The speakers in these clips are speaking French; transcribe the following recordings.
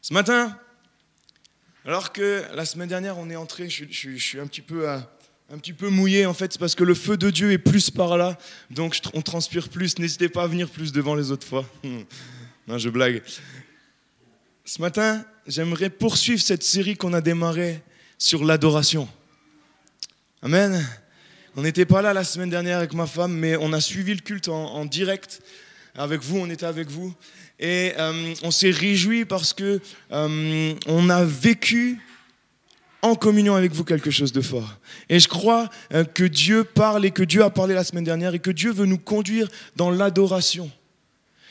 Ce matin, alors que la semaine dernière on est entré, je suis un petit peu mouillé en fait, c'est parce que le feu de Dieu est plus par là, donc on transpire plus. N'hésitez pas à venir plus devant les autres fois. Non, je blague. Ce matin, j'aimerais poursuivre cette série qu'on a démarrée sur l'adoration. Amen. On n'était pas là la semaine dernière avec ma femme, mais on a suivi le culte en direct avec vous, on était avec vous. Et on s'est réjouis parce que on a vécu en communion avec vous quelque chose de fort. Et je crois que Dieu parle et que Dieu a parlé la semaine dernière et que Dieu veut nous conduire dans l'adoration.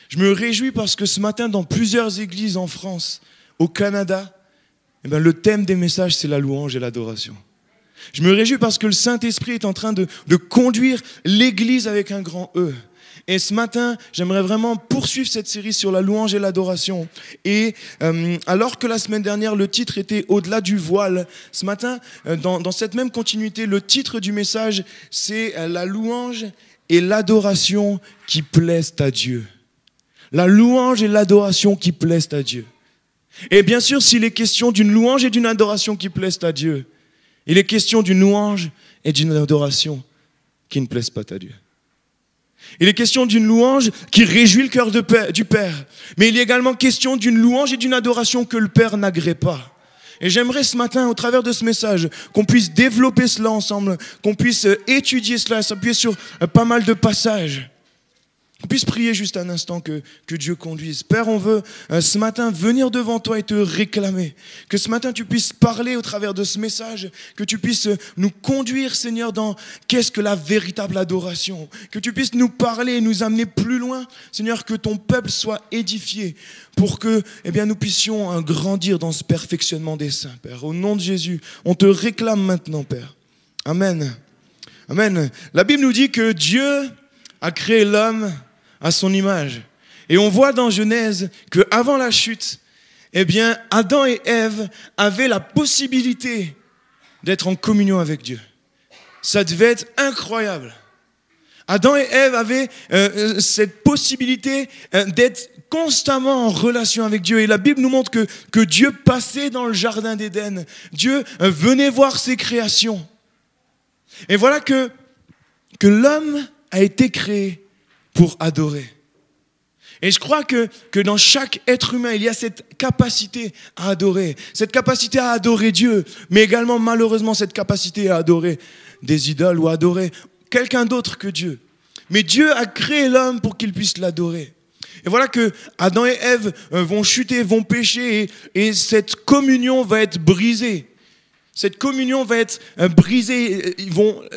Je me réjouis parce que ce matin, dans plusieurs églises en France, au Canada, eh bien, le thème des messages, c'est la louange et l'adoration. Je me réjouis parce que le Saint-Esprit est en train de conduire l'Église avec un grand E. Et ce matin, j'aimerais vraiment poursuivre cette série sur la louange et l'adoration. Et alors que la semaine dernière, le titre était « Au-delà du voile », ce matin, dans cette même continuité, le titre du message, c'est « La louange et l'adoration qui plaisent à Dieu ». La louange et l'adoration qui plaisent à Dieu. Et bien sûr, s'il est question d'une louange et d'une adoration qui plaisent à Dieu, il est question d'une louange et d'une adoration qui ne plaisent pas à Dieu. Il est question d'une louange qui réjouit le cœur du Père. Mais il est également question d'une louange et d'une adoration que le Père n'agrée pas. Et j'aimerais ce matin, au travers de ce message, qu'on puisse développer cela ensemble, qu'on puisse étudier cela, s'appuyer sur pas mal de passages. On puisse prier juste un instant que Dieu conduise. Père, on veut ce matin venir devant toi et te réclamer. Que ce matin tu puisses parler au travers de ce message. Que tu puisses nous conduire, Seigneur, dans qu'est-ce que la véritable adoration. Que tu puisses nous parler et nous amener plus loin. Seigneur, que ton peuple soit édifié pour que nous puissions grandir dans ce perfectionnement des saints, Père. Au nom de Jésus, on te réclame maintenant, Père. Amen. Amen. La Bible nous dit que Dieu a créé l'homme à son image. Et on voit dans Genèse qu'avant la chute, Adam et Ève avaient la possibilité d'être en communion avec Dieu. Ça devait être incroyable. Adam et Ève avaient cette possibilité d'être constamment en relation avec Dieu. Et la Bible nous montre que Dieu passait dans le jardin d'Éden. Dieu venait voir ses créations. Et voilà que l'homme a été créé pour adorer. Et je crois que dans chaque être humain, il y a cette capacité à adorer. Cette capacité à adorer Dieu, mais également malheureusement cette capacité à adorer des idoles ou à adorer quelqu'un d'autre que Dieu. Mais Dieu a créé l'homme pour qu'il puisse l'adorer. Et voilà que Adam et Ève vont chuter, vont pécher et cette communion va être brisée. Cette communion va être brisée.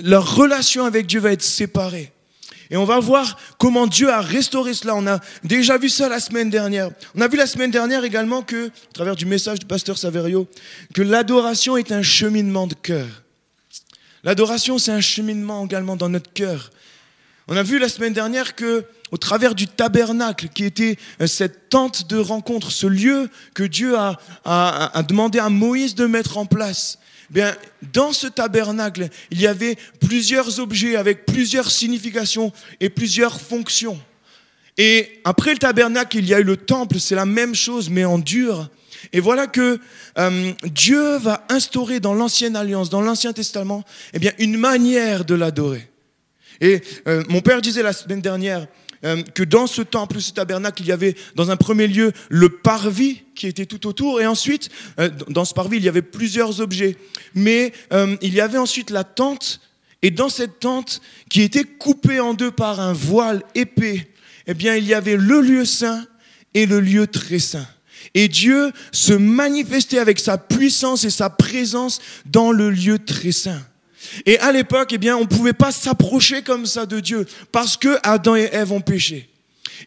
Leur relation avec Dieu va être séparée. Et on va voir comment Dieu a restauré cela. On a déjà vu ça la semaine dernière. On a vu la semaine dernière également que, à travers du message du pasteur Saverio, que l'adoration est un cheminement de cœur. L'adoration, c'est un cheminement également dans notre cœur. On a vu la semaine dernière que, au travers du tabernacle, qui était cette tente de rencontre, ce lieu que Dieu a demandé à Moïse de mettre en place, dans ce tabernacle, il y avait plusieurs objets avec plusieurs significations et plusieurs fonctions. Et après le tabernacle, il y a eu le temple, c'est la même chose mais en dur. Et voilà que Dieu va instaurer dans l'Ancienne Alliance, dans l'Ancien Testament, une manière de l'adorer. Et mon père disait la semaine dernière que dans ce temple, ce tabernacle, il y avait dans un premier lieu le parvis qui était tout autour. Et ensuite, dans ce parvis, il y avait plusieurs objets. Mais il y avait ensuite la tente. Et dans cette tente, qui était coupée en deux par un voile épais, il y avait le lieu saint et le lieu très saint. Et Dieu se manifestait avec sa puissance et sa présence dans le lieu très saint. Et à l'époque, on ne pouvait pas s'approcher comme ça de Dieu parce que Adam et Ève ont péché.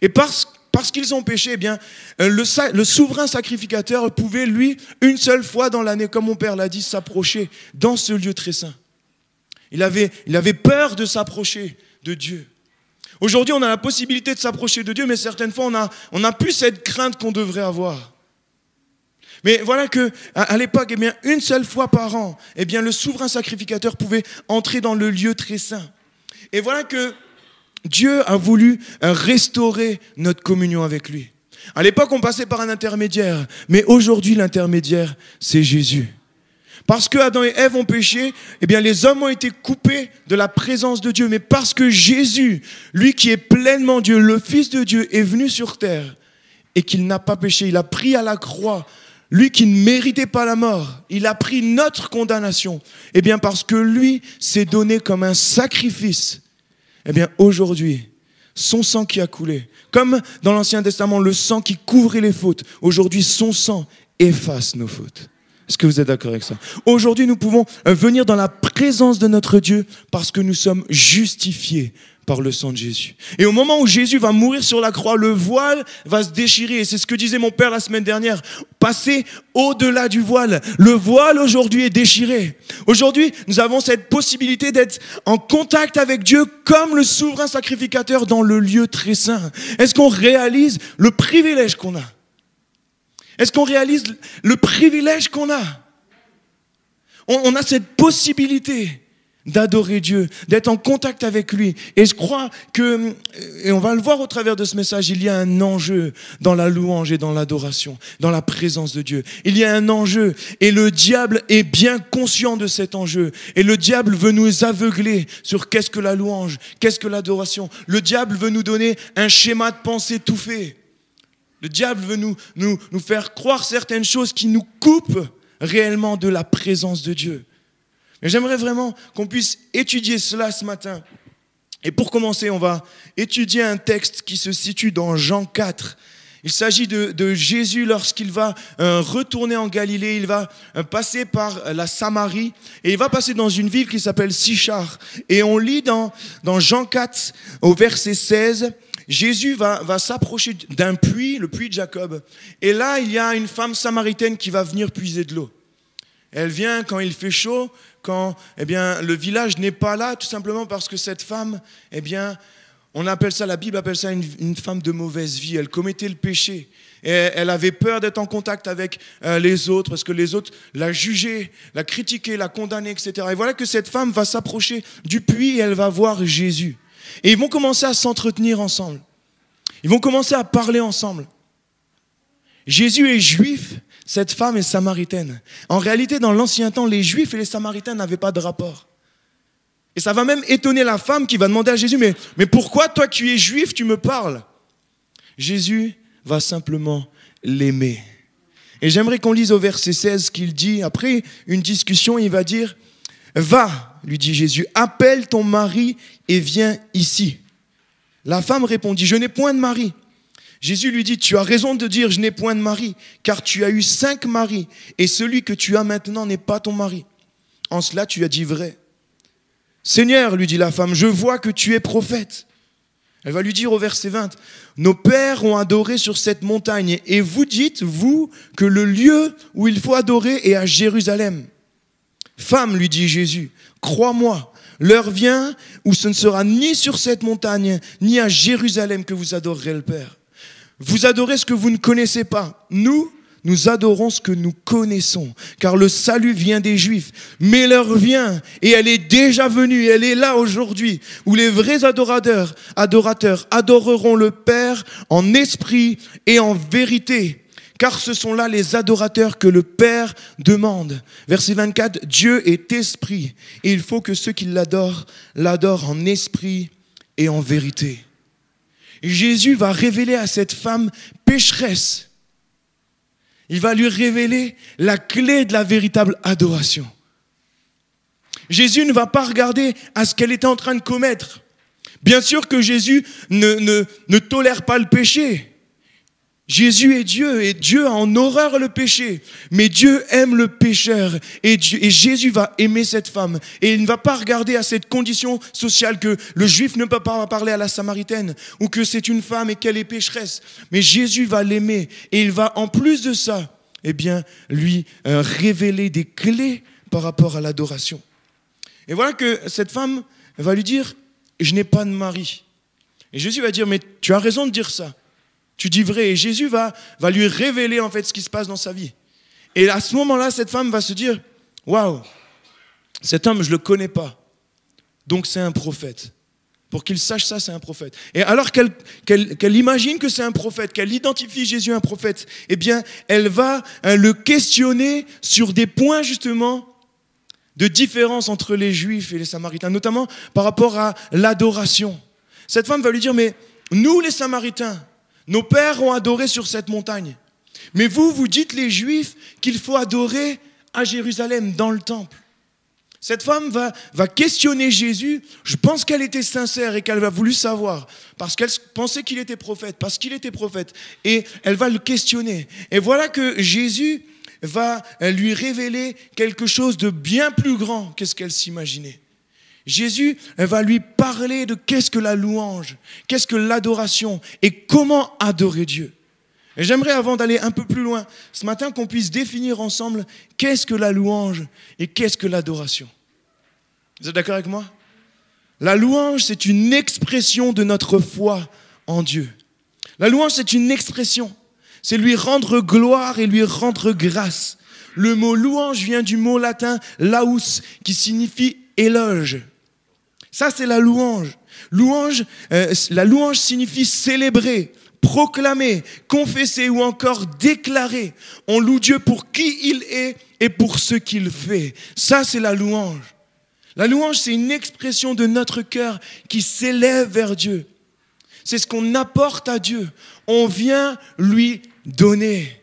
Et parce qu'ils ont péché, le souverain sacrificateur pouvait, lui, une seule fois dans l'année, comme mon père l'a dit, s'approcher dans ce lieu très saint. Il avait peur de s'approcher de Dieu. Aujourd'hui, on a la possibilité de s'approcher de Dieu, mais certaines fois, on n'a plus cette crainte qu'on devrait avoir. Mais voilà qu'à l'époque, une seule fois par an, le souverain sacrificateur pouvait entrer dans le lieu très saint. Et voilà que Dieu a voulu restaurer notre communion avec lui. À l'époque, on passait par un intermédiaire, mais aujourd'hui, l'intermédiaire, c'est Jésus. Parce que Adam et Ève ont péché, eh bien, les hommes ont été coupés de la présence de Dieu. Mais parce que Jésus, lui qui est pleinement Dieu, le Fils de Dieu, est venu sur terre et qu'il n'a pas péché, il a pris à la croix, lui qui ne méritait pas la mort, il a pris notre condamnation. Eh bien, parce que lui s'est donné comme un sacrifice, eh bien, aujourd'hui, son sang qui a coulé, comme dans l'Ancien Testament, le sang qui couvrait les fautes, aujourd'hui, son sang efface nos fautes. Est-ce que vous êtes d'accord avec ça? Aujourd'hui, nous pouvons venir dans la présence de notre Dieu parce que nous sommes justifiés par le sang de Jésus. Et au moment où Jésus va mourir sur la croix, le voile va se déchirer. Et c'est ce que disait mon père la semaine dernière. Passer au-delà du voile. Le voile aujourd'hui est déchiré. Aujourd'hui, nous avons cette possibilité d'être en contact avec Dieu comme le souverain sacrificateur dans le lieu très saint. Est-ce qu'on réalise le privilège qu'on a? Est-ce qu'on réalise le privilège qu'on a? On a cette possibilité d'adorer Dieu, d'être en contact avec lui. Et je crois que, et on va le voir au travers de ce message, il y a un enjeu dans la louange et dans l'adoration, dans la présence de Dieu. Il y a un enjeu et le diable est bien conscient de cet enjeu. Et le diable veut nous aveugler sur qu'est-ce que la louange, qu'est-ce que l'adoration. Le diable veut nous donner un schéma de pensée tout fait. Le diable veut nous faire croire certaines choses qui nous coupent réellement de la présence de Dieu. Mais j'aimerais vraiment qu'on puisse étudier cela ce matin. Et pour commencer, on va étudier un texte qui se situe dans Jean 4. Il s'agit de Jésus lorsqu'il va retourner en Galilée. Il va passer par la Samarie et il va passer dans une ville qui s'appelle Sichar. Et on lit dans Jean 4 au verset 16... Jésus va s'approcher d'un puits, le puits de Jacob. Et là, il y a une femme samaritaine qui va venir puiser de l'eau. Elle vient quand il fait chaud, quand le village n'est pas là, tout simplement parce que cette femme, on appelle ça, la Bible appelle ça une femme de mauvaise vie. Elle commettait le péché. Et elle avait peur d'être en contact avec les autres, parce que les autres la jugeaient, la critiquaient, la condamnaient, etc. Et voilà que cette femme va s'approcher du puits et elle va voir Jésus. Et ils vont commencer à s'entretenir ensemble. Ils vont commencer à parler ensemble. Jésus est juif, cette femme est samaritaine. En réalité, dans l'ancien temps, les juifs et les samaritains n'avaient pas de rapport. Et ça va même étonner la femme qui va demander à Jésus, mais pourquoi toi qui es juif, tu me parles? Jésus va simplement l'aimer. Et j'aimerais qu'on lise au verset 16 qu'il dit, après une discussion, il va dire, « Va, lui dit Jésus, appelle ton mari et viens ici. » La femme répondit, « Je n'ai point de mari. » Jésus lui dit, « Tu as raison de dire, je n'ai point de mari, car tu as eu 5 maris, et celui que tu as maintenant n'est pas ton mari. En cela, tu as dit vrai. » « Seigneur, lui dit la femme, je vois que tu es prophète. » Elle va lui dire au verset 20, « Nos pères ont adoré sur cette montagne, et vous dites, vous, que le lieu où il faut adorer est à Jérusalem. » « Femme, lui dit Jésus, crois-moi, l'heure vient où ce ne sera ni sur cette montagne, ni à Jérusalem que vous adorerez le Père. Vous adorez ce que vous ne connaissez pas. Nous adorons ce que nous connaissons, car le salut vient des Juifs. Mais l'heure vient, et elle est déjà venue, elle est là aujourd'hui, où les vrais adorateurs adoreront le Père en esprit et en vérité. Car ce sont là les adorateurs que le Père demande. Verset 24, Dieu est esprit, et il faut que ceux qui l'adorent en esprit et en vérité. Et Jésus va révéler à cette femme pécheresse, il va lui révéler la clé de la véritable adoration. Jésus ne va pas regarder à ce qu'elle était en train de commettre. Bien sûr que Jésus ne tolère pas le péché. Jésus est Dieu et Dieu a en horreur le péché. Mais Dieu aime le pécheur et Jésus va aimer cette femme. Et il ne va pas regarder à cette condition sociale que le juif ne peut pas parler à la samaritaine ou que c'est une femme et qu'elle est pécheresse. Mais Jésus va l'aimer et il va en plus de ça, lui révéler des clés par rapport à l'adoration. Et voilà que cette femme va lui dire, je n'ai pas de mari. Et Jésus va dire, mais tu as raison de dire ça. Tu dis vrai. Et Jésus va lui révéler en fait ce qui se passe dans sa vie. Et à ce moment-là, cette femme va se dire, waouh, cet homme, je ne le connais pas. Donc c'est un prophète. pour qu'il sache ça, c'est un prophète. Et alors qu'elle imagine que c'est un prophète, qu'elle identifie Jésus un prophète, eh bien, elle va le questionner sur des points justement de différence entre les Juifs et les Samaritains, notamment par rapport à l'adoration. Cette femme va lui dire, mais nous les Samaritains, nos pères ont adoré sur cette montagne. Mais vous dites les Juifs qu'il faut adorer à Jérusalem, dans le temple. Cette femme va questionner Jésus. Je pense qu'elle était sincère et qu'elle a voulu savoir, parce qu'elle pensait qu'il était prophète, parce qu'il était prophète. Et elle va le questionner. Et voilà que Jésus va lui révéler quelque chose de bien plus grand que ce qu'elle s'imaginait. Jésus va lui parler de qu'est-ce que la louange, qu'est-ce que l'adoration et comment adorer Dieu. Et j'aimerais, avant d'aller un peu plus loin, ce matin, qu'on puisse définir ensemble qu'est-ce que la louange et qu'est-ce que l'adoration. Vous êtes d'accord avec moi? La louange, c'est une expression de notre foi en Dieu. La louange, c'est une expression. C'est lui rendre gloire et lui rendre grâce. Le mot louange vient du mot latin laus, qui signifie éloge. Ça, c'est la louange. La louange signifie célébrer, proclamer, confesser ou encore déclarer. On loue Dieu pour qui il est et pour ce qu'il fait. Ça, c'est la louange. La louange, c'est une expression de notre cœur qui s'élève vers Dieu. C'est ce qu'on apporte à Dieu. On vient lui donner.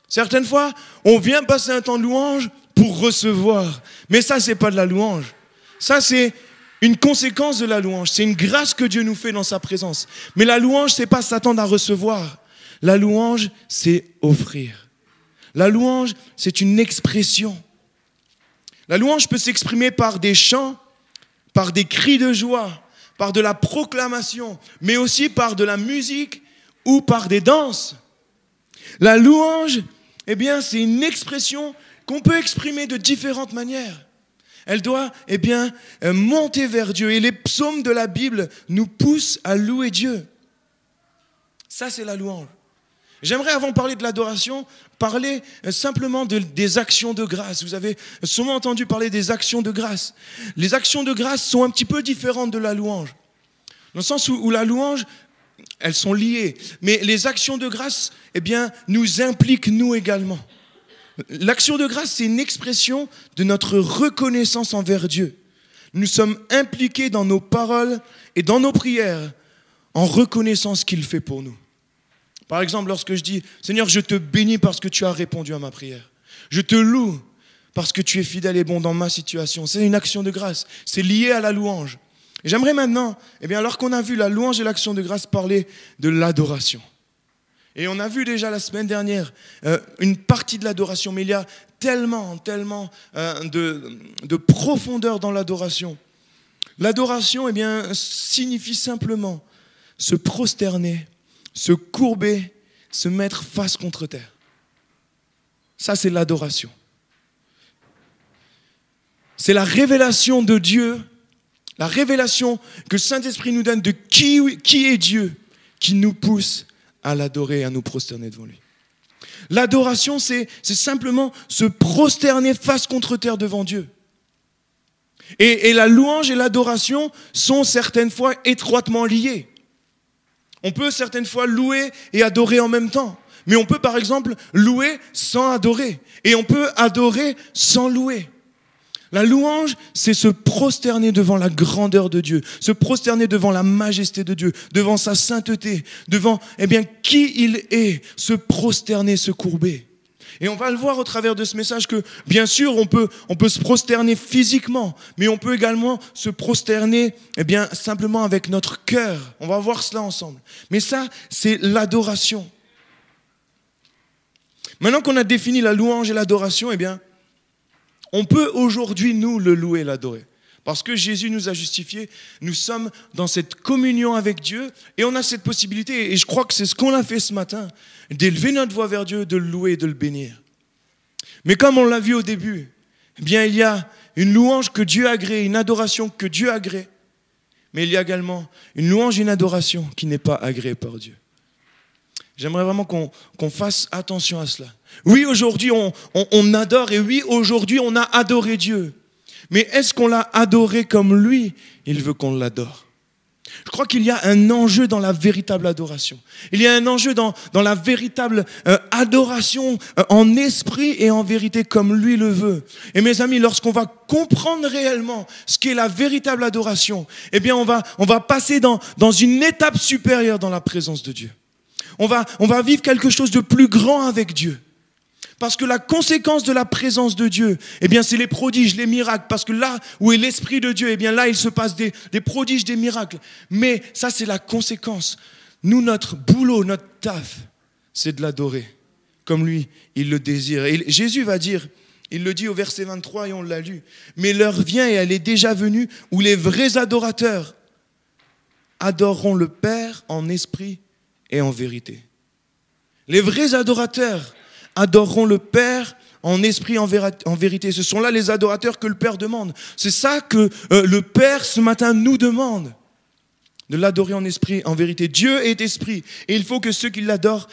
Certaines fois, on vient passer un temps de louange pour recevoir. Mais ça, c'est pas de la louange. Ça, c'est une conséquence de la louange. C'est une grâce que Dieu nous fait dans sa présence. Mais la louange, c'est pas s'attendre à recevoir. La louange, c'est offrir. La louange, c'est une expression. La louange peut s'exprimer par des chants, par des cris de joie, par de la proclamation, mais aussi par de la musique ou par des danses. La louange, eh bien, c'est une expression qu'on peut exprimer de différentes manières. Elle doit, eh bien, monter vers Dieu. Et les psaumes de la Bible nous poussent à louer Dieu. Ça, c'est la louange. J'aimerais, avant de parler de l'adoration, parler simplement des actions de grâce. Vous avez sûrement entendu parler des actions de grâce. Les actions de grâce sont un petit peu différentes de la louange. Dans le sens où la louange, elles sont liées. Mais les actions de grâce, eh bien, nous impliquent nous également. L'action de grâce, c'est une expression de notre reconnaissance envers Dieu. Nous sommes impliqués dans nos paroles et dans nos prières en reconnaissant ce qu'il fait pour nous. Par exemple, lorsque je dis « Seigneur, je te bénis parce que tu as répondu à ma prière. Je te loue parce que tu es fidèle et bon dans ma situation. » C'est une action de grâce. C'est lié à la louange. Et j'aimerais maintenant, eh bien, alors qu'on a vu la louange et l'action de grâce, parler de l'adoration. Et on a vu déjà la semaine dernière une partie de l'adoration, mais il y a tellement de profondeur dans l'adoration. L'adoration, eh bien, signifie simplement se prosterner, se courber, se mettre face contre terre. Ça, c'est l'adoration. C'est la révélation de Dieu, la révélation que le Saint-Esprit nous donne de qui est Dieu, qui nous pousse à l'adorer et à nous prosterner devant lui. L'adoration, c'est simplement se prosterner face contre terre devant Dieu. Et la louange et l'adoration sont certaines fois étroitement liées. On peut certaines fois louer et adorer en même temps. Mais on peut par exemple louer sans adorer. Et on peut adorer sans louer. La louange, c'est se prosterner devant la grandeur de Dieu, se prosterner devant la majesté de Dieu, devant sa sainteté, devant qui il est, se prosterner, se courber. Et on va le voir au travers de ce message que, bien sûr, on peut se prosterner physiquement, mais on peut également se prosterner simplement avec notre cœur. On va voir cela ensemble. Mais ça, c'est l'adoration. Maintenant qu'on a défini la louange et l'adoration, on peut aujourd'hui, nous, le louer et l'adorer. Parce que Jésus nous a justifiés, nous sommes dans cette communion avec Dieu et on a cette possibilité, et je crois que c'est ce qu'on a fait ce matin, d'élever notre voix vers Dieu, de le louer et de le bénir. Mais comme on l'a vu au début, il y a une louange que Dieu agrée, une adoration que Dieu agrée, mais il y a également une louange et une adoration qui n'est pas agréée par Dieu. J'aimerais vraiment qu'on fasse attention à cela. Oui, aujourd'hui, on adore, et oui, aujourd'hui, on a adoré Dieu. Mais est-ce qu'on l'a adoré comme lui, il veut qu'on l'adore? Je crois qu'il y a un enjeu dans la véritable adoration. Il y a un enjeu dans la véritable adoration en esprit et en vérité comme lui le veut. Et mes amis, lorsqu'on va comprendre réellement ce qu'est la véritable adoration, eh bien on va passer dans une étape supérieure dans la présence de Dieu. On va vivre quelque chose de plus grand avec Dieu. Parce que la conséquence de la présence de Dieu, eh bien, c'est les prodiges, les miracles. Parce que là où est l'Esprit de Dieu, eh bien, là, il se passe des prodiges, des miracles. Mais ça, c'est la conséquence. Nous, notre boulot, notre taf, c'est de l'adorer. Comme lui, il le désire. Et Jésus va dire, il le dit au verset 23 et on l'a lu, mais l'heure vient et elle est déjà venue où les vrais adorateurs adoreront le Père en esprit et en vérité. Les vrais adorateurs adoreront le Père en esprit et en vérité. Ce sont là les adorateurs que le Père demande. C'est ça que le Père ce matin nous demande, de l'adorer en esprit et en vérité. Dieu est esprit et il faut que ceux qui l'adorent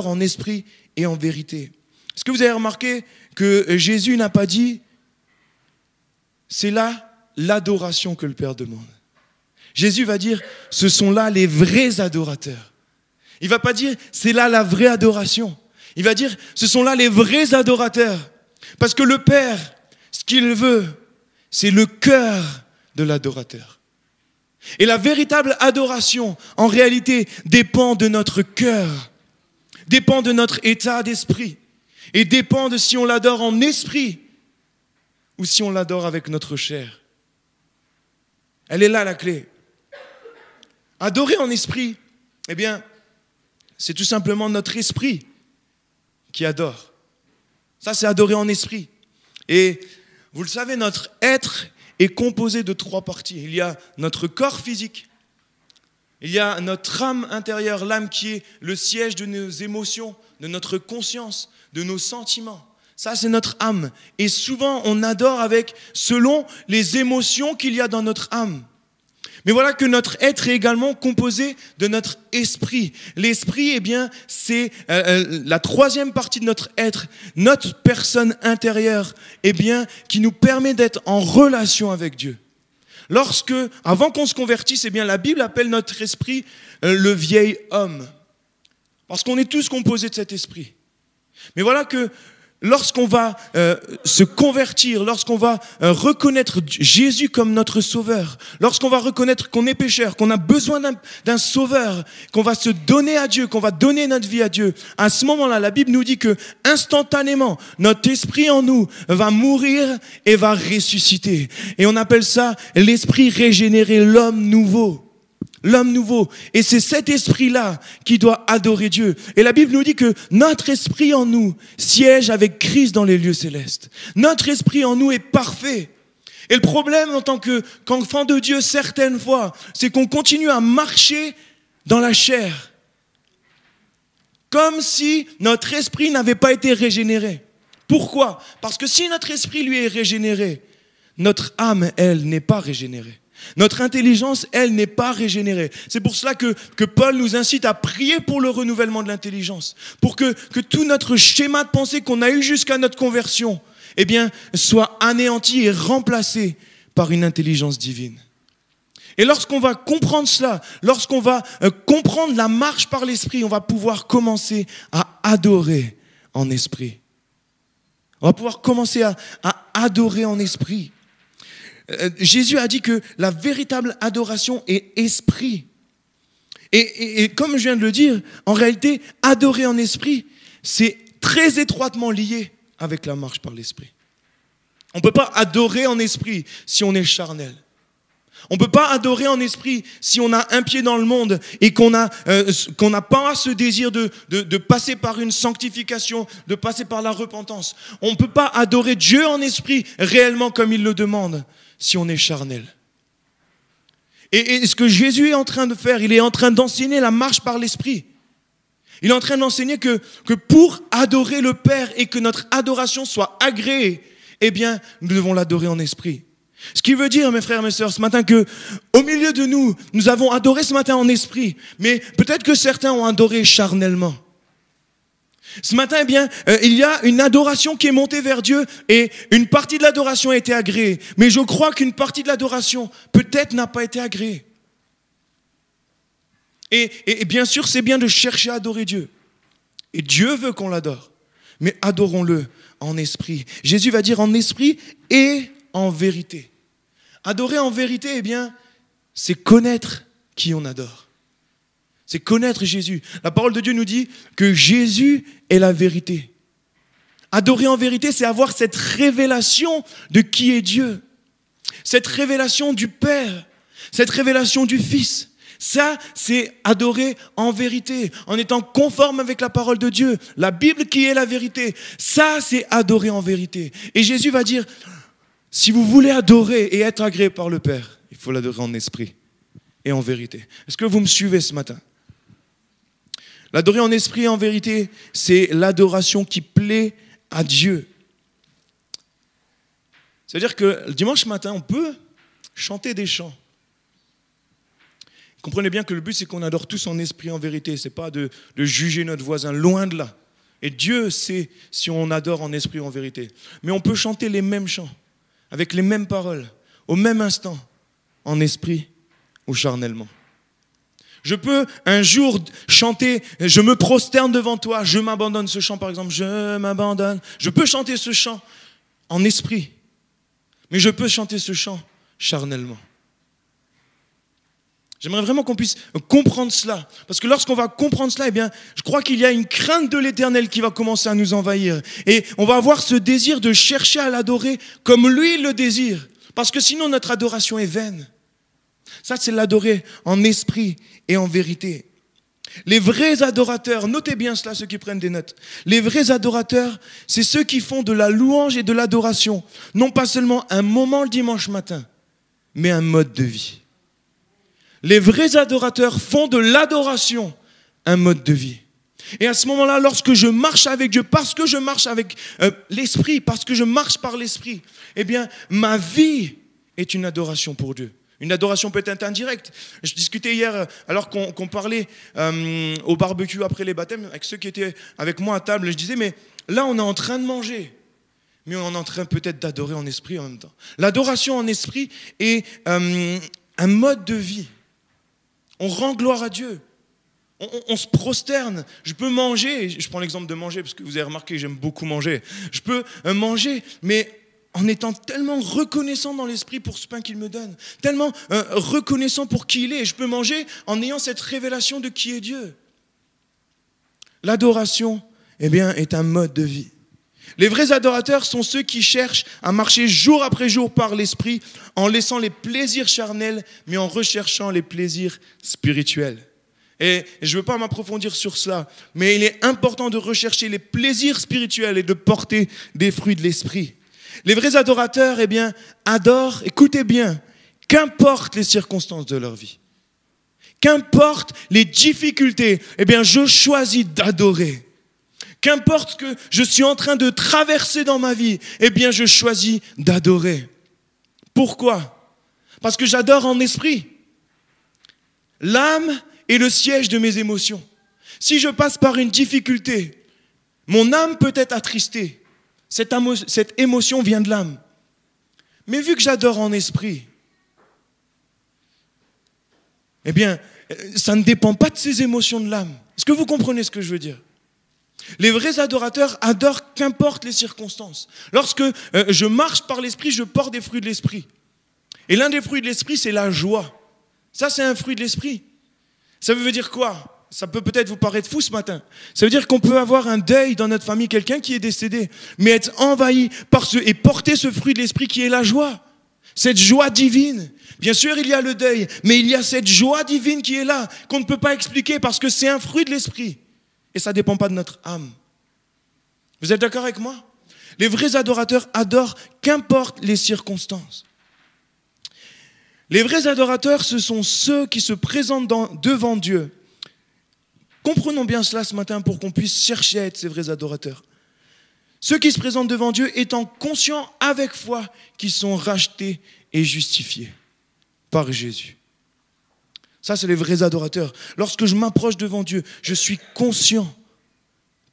en esprit et en vérité. Est-ce que vous avez remarqué que Jésus n'a pas dit « c'est là l'adoration que le Père demande ». Jésus va dire « ce sont là les vrais adorateurs ». Il ne va pas dire « c'est là la vraie adoration ». Il va dire, ce sont là les vrais adorateurs. Parce que le Père, ce qu'il veut, c'est le cœur de l'adorateur. Et la véritable adoration, en réalité, dépend de notre cœur, dépend de notre état d'esprit, et dépend de si on l'adore en esprit ou si on l'adore avec notre chair. Elle est là la clé. Adorer en esprit, eh bien, c'est tout simplement notre esprit qui adore. Ça, c'est adorer en esprit. Et vous le savez, notre être est composé de 3 parties. Il y a notre corps physique, il y a notre âme intérieure, l'âme qui est le siège de nos émotions, de notre conscience, de nos sentiments. Ça, c'est notre âme. Et souvent, on adore selon les émotions qu'il y a dans notre âme. Mais voilà que notre être est également composé de notre esprit. L'esprit, eh bien, c'est la 3e partie de notre être, notre personne intérieure, eh bien, qui nous permet d'être en relation avec Dieu. Avant qu'on se convertisse, eh bien, la Bible appelle notre esprit le vieil homme. Parce qu'on est tous composés de cet esprit. Mais voilà que lorsqu'on va se convertir, lorsqu'on va reconnaître Jésus comme notre sauveur, lorsqu'on va reconnaître qu'on est pécheur, qu'on a besoin d'un sauveur, qu'on va se donner à Dieu, qu'on va donner notre vie à Dieu, à ce moment-là, la Bible nous dit que instantanément, notre esprit en nous va mourir et va ressusciter. Et on appelle ça l'esprit régénéré, l'homme nouveau. L'homme nouveau. Et c'est cet esprit-là qui doit adorer Dieu. Et la Bible nous dit que notre esprit en nous siège avec Christ dans les lieux célestes. Notre esprit en nous est parfait. Et le problème en tant qu'enfant de Dieu, certaines fois, c'est qu'on continue à marcher dans la chair. Comme si notre esprit n'avait pas été régénéré. Pourquoi ? Parce que si notre esprit lui est régénéré, notre âme, elle, n'est pas régénérée. Notre intelligence, elle, n'est pas régénérée. C'est pour cela que Paul nous incite à prier pour le renouvellement de l'intelligence. Pour que tout notre schéma de pensée qu'on a eu jusqu'à notre conversion, eh bien, soit anéanti et remplacé par une intelligence divine. Et lorsqu'on va comprendre cela, lorsqu'on va comprendre la marche par l'esprit, on va pouvoir commencer à adorer en esprit. On va pouvoir commencer à adorer en esprit. Jésus a dit que la véritable adoration est esprit. Et comme je viens de le dire, en réalité, adorer en esprit, c'est très étroitement lié avec la marche par l'esprit. On ne peut pas adorer en esprit si on est charnel. On ne peut pas adorer en esprit si on a un pied dans le monde et qu'on n'a pas ce désir de passer par une sanctification, de passer par la repentance. On ne peut pas adorer Dieu en esprit réellement comme il le demande si on est charnel. Et ce que Jésus est en train de faire, il est en train d'enseigner la marche par l'esprit. Il est en train d'enseigner que pour adorer le Père et que notre adoration soit agréée, eh bien, nous devons l'adorer en esprit. Ce qui veut dire, mes frères et mes sœurs, ce matin, que au milieu de nous, nous avons adoré ce matin en esprit, mais peut-être que certains ont adoré charnellement. Ce matin, eh bien, il y a une adoration qui est montée vers Dieu et une partie de l'adoration a été agréée. Mais je crois qu'une partie de l'adoration, peut-être, n'a pas été agréée. Et bien sûr, c'est bien de chercher à adorer Dieu. Et Dieu veut qu'on l'adore. Mais adorons-le en esprit. Jésus va dire en esprit et en vérité. Adorer en vérité, eh bien, c'est connaître qui on adore. C'est connaître Jésus. La parole de Dieu nous dit que Jésus est la vérité. Adorer en vérité, c'est avoir cette révélation de qui est Dieu. Cette révélation du Père. Cette révélation du Fils. Ça, c'est adorer en vérité, en étant conforme avec la parole de Dieu. La Bible qui est la vérité. Ça, c'est adorer en vérité. Et Jésus va dire, si vous voulez adorer et être agréé par le Père, il faut l'adorer en esprit et en vérité. Est-ce que vous me suivez ce matin? L'adorer en esprit et en vérité, c'est l'adoration qui plaît à Dieu. C'est-à-dire que le dimanche matin, on peut chanter des chants. Comprenez bien que le but, c'est qu'on adore tous en esprit, en vérité. Ce n'est pas de juger notre voisin, loin de là. Et Dieu sait si on adore en esprit ou en vérité. Mais on peut chanter les mêmes chants, avec les mêmes paroles, au même instant, en esprit ou charnellement. Je peux un jour chanter « Je me prosterne devant toi », je m'abandonne, ce chant par exemple, « Je m'abandonne ». Je peux chanter ce chant en esprit, mais je peux chanter ce chant charnellement. J'aimerais vraiment qu'on puisse comprendre cela. Parce que lorsqu'on va comprendre cela, eh bien, je crois qu'il y a une crainte de l'Éternel qui va commencer à nous envahir. Et on va avoir ce désir de chercher à l'adorer comme lui le désire. Parce que sinon, notre adoration est vaine. Ça, c'est l'adorer en esprit et en vérité. Les vrais adorateurs, notez bien cela, ceux qui prennent des notes. Les vrais adorateurs, c'est ceux qui font de la louange et de l'adoration, non pas seulement un moment le dimanche matin, mais un mode de vie. Les vrais adorateurs font de l'adoration un mode de vie. Et à ce moment-là, lorsque je marche avec Dieu, parce que je marche avec l'Esprit, parce que je marche par l'Esprit, eh bien, ma vie est une adoration pour Dieu. Une adoration peut-être indirecte. Je discutais hier, alors qu'on parlait au barbecue après les baptêmes, avec ceux qui étaient avec moi à table, je disais, mais là, on est en train de manger. Mais on est en train peut-être d'adorer en esprit en même temps. L'adoration en esprit est un mode de vie. On rend gloire à Dieu. On se prosterne. Je peux manger, je prends l'exemple de manger, parce que vous avez remarqué que j'aime beaucoup manger. Je peux manger, mais en étant tellement reconnaissant dans l'esprit pour ce pain qu'il me donne, tellement reconnaissant pour qui il est. Et je peux manger en ayant cette révélation de qui est Dieu. L'adoration, eh bien, est un mode de vie. Les vrais adorateurs sont ceux qui cherchent à marcher jour après jour par l'esprit en laissant les plaisirs charnels, mais en recherchant les plaisirs spirituels. Et je ne veux pas m'approfondir sur cela, mais il est important de rechercher les plaisirs spirituels et de porter des fruits de l'esprit. Les vrais adorateurs, eh bien, adorent, écoutez bien, qu'importe les circonstances de leur vie, qu'importe les difficultés, eh bien, je choisis d'adorer. Qu'importe ce que je suis en train de traverser dans ma vie, eh bien, je choisis d'adorer. Pourquoi? Parce que j'adore en esprit. L'âme est le siège de mes émotions. Si je passe par une difficulté, mon âme peut être attristée. Cette émotion vient de l'âme. Mais vu que j'adore en esprit, eh bien, ça ne dépend pas de ces émotions de l'âme. Est-ce que vous comprenez ce que je veux dire? Les vrais adorateurs adorent qu'importe les circonstances. Lorsque je marche par l'esprit, je porte des fruits de l'esprit. Et l'un des fruits de l'esprit, c'est la joie. Ça, c'est un fruit de l'esprit. Ça veut dire quoi? Ça peut peut-être vous paraître fou ce matin. Ça veut dire qu'on peut avoir un deuil dans notre famille, quelqu'un qui est décédé, mais être envahi par et porter ce fruit de l'esprit qui est la joie. Cette joie divine. Bien sûr, il y a le deuil, mais il y a cette joie divine qui est là, qu'on ne peut pas expliquer parce que c'est un fruit de l'esprit. Et ça ne dépend pas de notre âme. Vous êtes d'accord avec moi? Les vrais adorateurs adorent qu'importe les circonstances. Les vrais adorateurs, ce sont ceux qui se présentent devant Dieu. Comprenons bien cela ce matin pour qu'on puisse chercher à être ces vrais adorateurs. Ceux qui se présentent devant Dieu étant conscients avec foi qu'ils sont rachetés et justifiés par Jésus. Ça, c'est les vrais adorateurs. Lorsque je m'approche devant Dieu, je suis conscient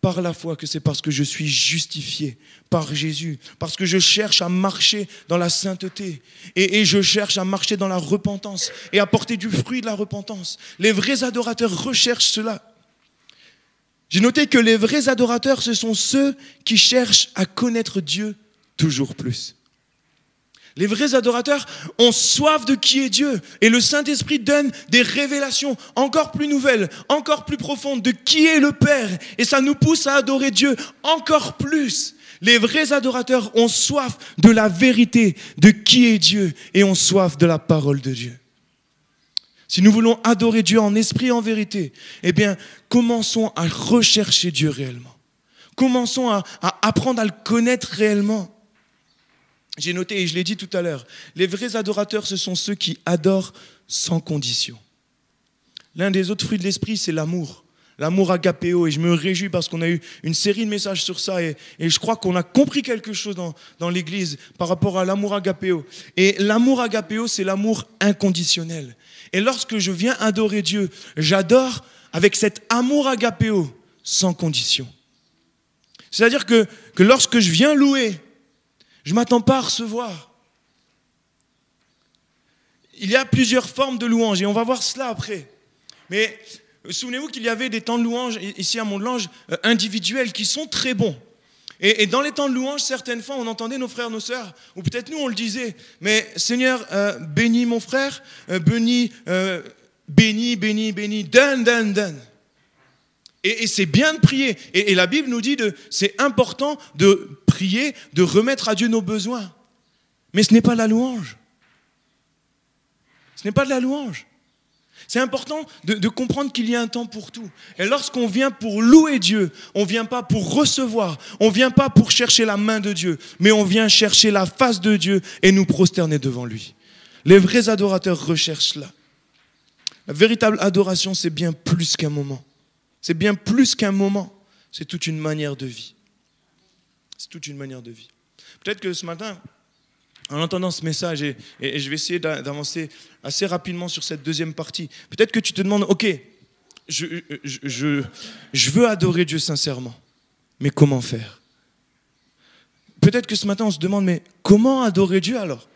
par la foi que c'est parce que je suis justifié par Jésus, parce que je cherche à marcher dans la sainteté et je cherche à marcher dans la repentance et à porter du fruit de la repentance. Les vrais adorateurs recherchent cela. J'ai noté que les vrais adorateurs, ce sont ceux qui cherchent à connaître Dieu toujours plus. Les vrais adorateurs ont soif de qui est Dieu. Et le Saint-Esprit donne des révélations encore plus nouvelles, encore plus profondes de qui est le Père. Et ça nous pousse à adorer Dieu encore plus. Les vrais adorateurs ont soif de la vérité, de qui est Dieu, et ont soif de la parole de Dieu. Si nous voulons adorer Dieu en esprit et en vérité, eh bien, commençons à rechercher Dieu réellement. Commençons à apprendre à le connaître réellement. J'ai noté, et je l'ai dit tout à l'heure, les vrais adorateurs, ce sont ceux qui adorent sans condition. L'un des autres fruits de l'esprit, c'est l'amour. L'amour agapéo, et je me réjouis parce qu'on a eu une série de messages sur ça, et je crois qu'on a compris quelque chose dans l'Église par rapport à l'amour agapéo. Et l'amour agapéo, c'est l'amour inconditionnel. Et lorsque je viens adorer Dieu, j'adore avec cet amour agapéo, sans condition. C'est-à-dire que lorsque je viens louer, je ne m'attends pas à recevoir. Il y a plusieurs formes de louange et on va voir cela après. Mais souvenez-vous qu'il y avait des temps de louange ici à Mont-de-Lange individuels qui sont très bons. Et dans les temps de louange, certaines fois, on entendait nos frères, nos sœurs, ou peut-être nous, on le disait, mais Seigneur, bénis mon frère, bénis, donne. Et c'est bien de prier. Et la Bible nous dit c'est important de prier, de remettre à Dieu nos besoins. Mais ce n'est pas la louange. Ce n'est pas de la louange. C'est important de comprendre qu'il y a un temps pour tout. Et lorsqu'on vient pour louer Dieu, on ne vient pas pour recevoir, on ne vient pas pour chercher la main de Dieu, mais on vient chercher la face de Dieu et nous prosterner devant lui. Les vrais adorateurs recherchent cela. La véritable adoration, c'est bien plus qu'un moment. C'est bien plus qu'un moment, c'est toute une manière de vie. C'est toute une manière de vie. Peut-être que ce matin, en entendant ce message, et je vais essayer d'avancer assez rapidement sur cette deuxième partie, peut-être que tu te demandes, ok, je veux adorer Dieu sincèrement, mais comment faire? Peut-être que ce matin, on se demande, mais comment adorer Dieu alors?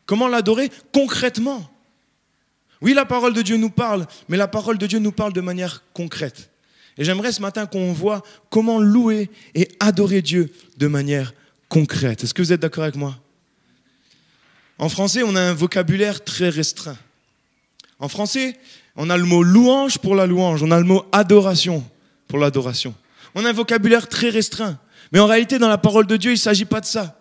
Comment l'adorer concrètement? Oui, la parole de Dieu nous parle, mais la parole de Dieu nous parle de manière concrète. Et j'aimerais ce matin qu'on voit comment louer et adorer Dieu de manière concrète. Est-ce que vous êtes d'accord avec moi? En français, on a un vocabulaire très restreint. En français, on a le mot louange pour la louange, on a le mot adoration pour l'adoration. On a un vocabulaire très restreint. Mais en réalité, dans la parole de Dieu, il ne s'agit pas de ça.